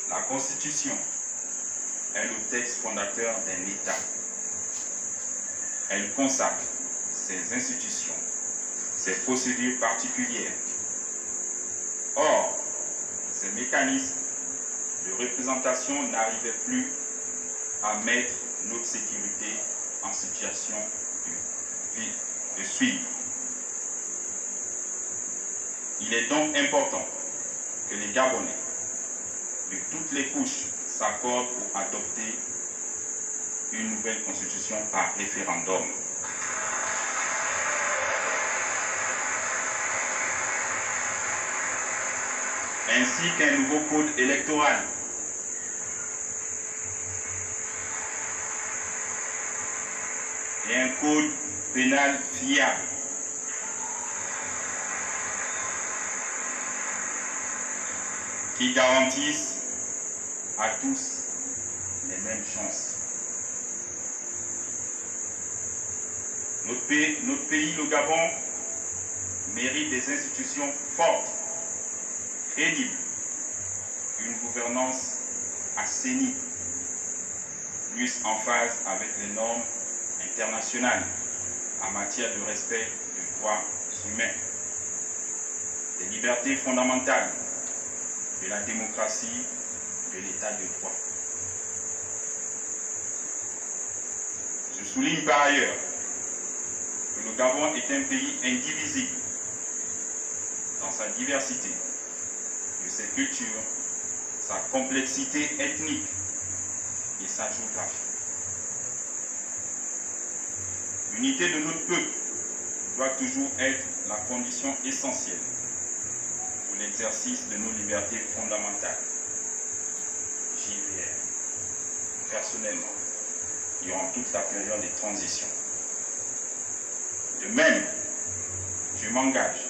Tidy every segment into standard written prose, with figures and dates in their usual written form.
La Constitution est le texte fondateur d'un État. Elle consacre ses institutions, ses procédures particulières. Or, ces mécanismes de représentation n'arrivaient plus à mettre notre sécurité en situation de suivre. Il est donc important que les Gabonais de toutes les couches s'accordent pour adopter une nouvelle constitution par référendum. Ainsi qu'un nouveau code électoral. Et un code pénal fiable. Qui garantissent à tous les mêmes chances. Notre pays, le Gabon, mérite des institutions fortes, crédibles, une gouvernance assainie, plus en phase avec les normes internationales en matière de respect des droits humains, des libertés fondamentales, de la démocratie, de l'état de droit. Je souligne par ailleurs que le Gabon est un pays indivisible dans sa diversité, de ses cultures, sa complexité ethnique et sa géographie. L'unité de notre peuple doit toujours être la condition essentielle pour l'exercice de nos libertés fondamentales. J'y veille personnellement durant toute la période de transition. De même, je m'engage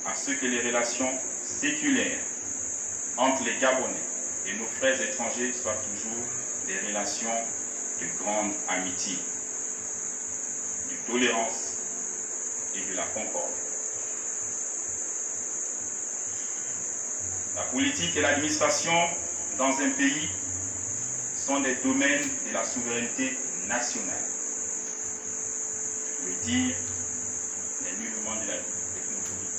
à ce que les relations séculaires entre les Gabonais et nos frères étrangers soient toujours des relations de grande amitié, de tolérance et de la concorde. La politique et l'administration dans un pays sont des domaines de la souveraineté nationale. Le dire n'est nullement de la technophobie.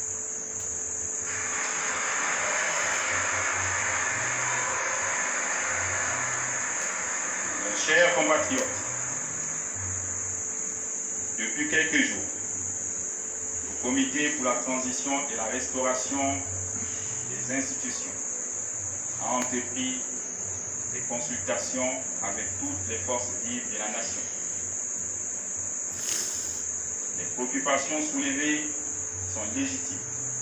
Chers compatriotes, depuis quelques jours, le Comité pour la transition et la restauration des institutions a entrepris des consultations avec toutes les forces vives de la nation. Les préoccupations soulevées sont légitimes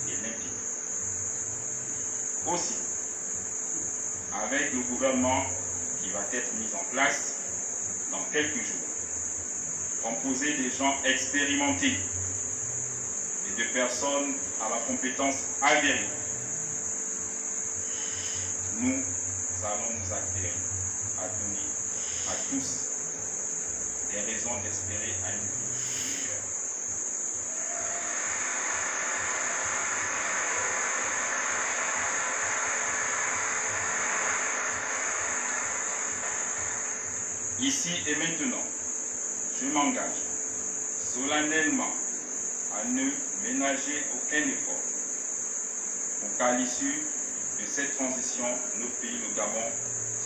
et limpides. Aussi, avec le gouvernement qui va être mis en place dans quelques jours, composé de gens expérimentés et de personnes à la compétence avérée, nous allons nous atteler à donner à tous des raisons d'espérer à une vie meilleure. Ici et maintenant, je m'engage solennellement à ne ménager aucun effort pour qu'à l'issue de cette transition, notre pays, le Gabon,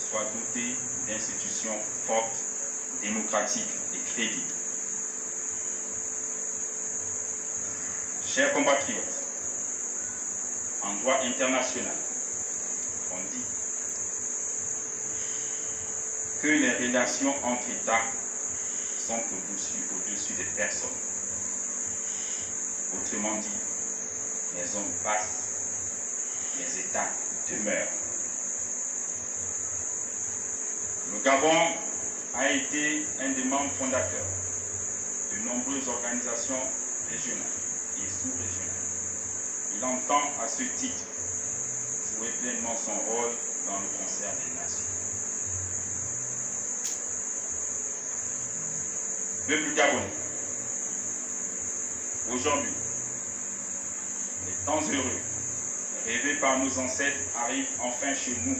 soit doté d'institutions fortes, démocratiques et crédibles. Chers compatriotes, en droit international, on dit que les relations entre États sont au-dessus des personnes. Autrement dit, les hommes passent, les États demeurent. Le Gabon a été un des membres fondateurs de nombreuses organisations régionales et sous-régionales. Il entend à ce titre jouer pleinement son rôle dans le concert des nations. Peuple gabonais, aujourd'hui, les temps heureux rêvés par nos ancêtres arrivent enfin chez nous.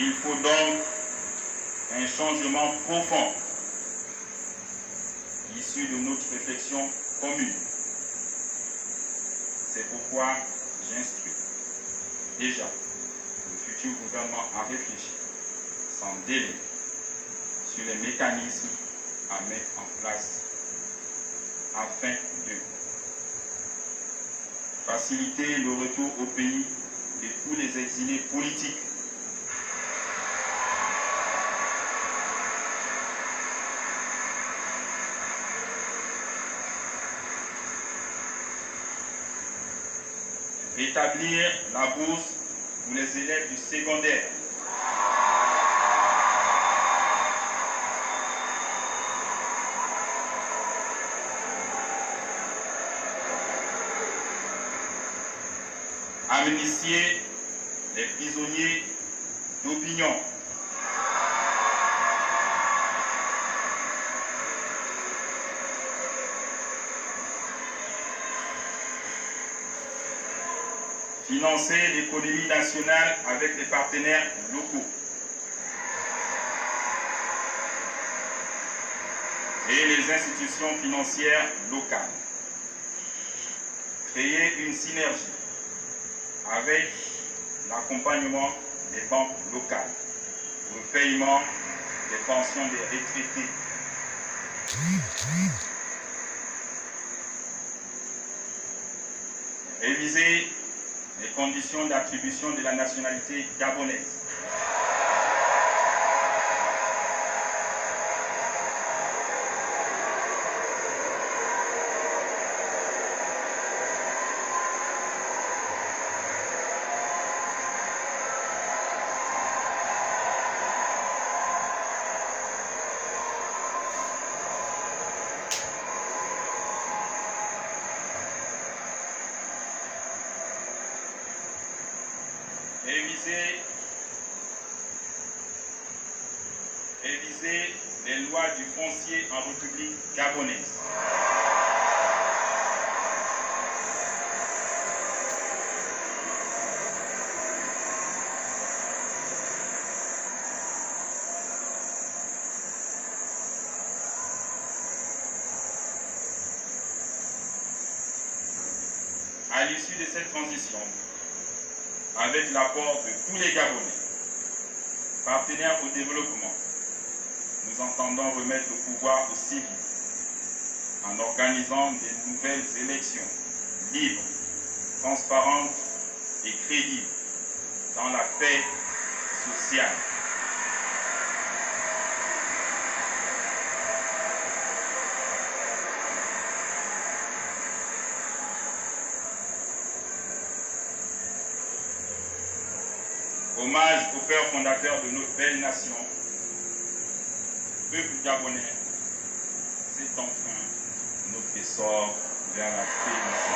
Il faut donc un changement profond issu de notre réflexion commune. C'est pourquoi j'instruis déjà le futur gouvernement à réfléchir sans délai sur les mécanismes à mettre en place afin de faciliter le retour au pays de tous les exilés politiques établir la bourse pour les élèves du secondaire. Amnistier les prisonniers d'opinion. Financer l'économie nationale avec les partenaires locaux. Et les institutions financières locales. Créer une synergie avec l'accompagnement des banques locales, le paiement des pensions des retraités. Réviser les conditions d'attribution de la nationalité gabonaise. Réviser les lois du foncier en République gabonaise. À l'issue de cette transition, avec l'apport de tous les Gabonais, partenaires au développement, nous entendons remettre le pouvoir aux civils en organisant de nouvelles élections libres, transparentes et crédibles dans la paix sociale. Hommage au père fondateur de notre belle nation, peuple gabonais, c'est enfin notre essor vers la félicité.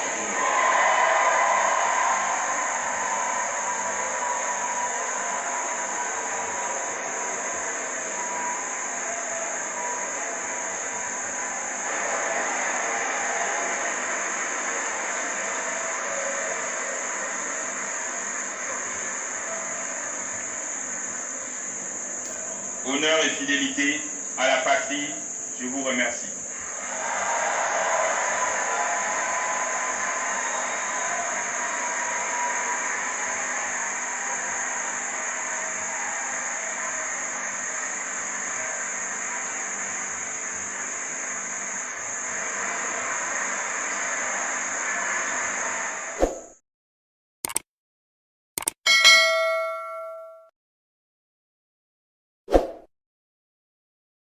Honneur et fidélité à la patrie, je vous remercie.